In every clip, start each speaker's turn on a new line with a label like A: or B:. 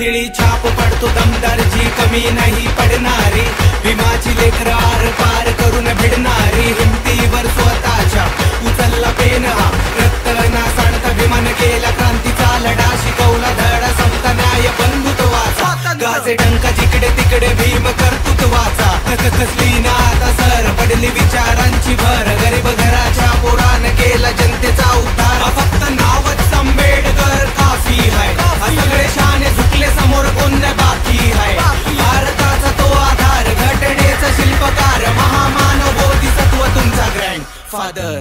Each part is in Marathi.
A: निळी छाप पडतो दमदारची कमी नाही पडणारी, भीमाची लेकरं आर पार करून भिडणारी, हिमतीवर स्वतःच्या उचलला पेन हा रक्त ना सांडता भीमान केला क्रांतीचा लढा, शिकवला धडा संपता न्याय बंधुत्वाचा, गाजे डंका जिकडे तिकडे भीम कर्तृत्वाचा, कसली ना आता सर पडली विचारांची भर, गरीब घराच्या पोरानं केला जनतेचा उद्धार, फक्त नावच आंबेडकर काफी है, सगळे शाने झुकले समोर कोण बाकी है, भारताचा तो आधार घटनेचा शिल्पकार, महामानव बोधिसत्व तुमचा ग्रँड फादर.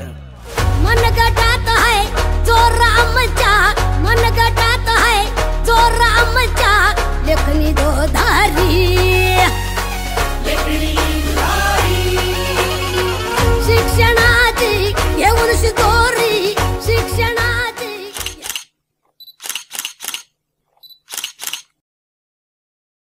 B: मनगटात है जो रामच्या, मनगटात है जो रामच्या,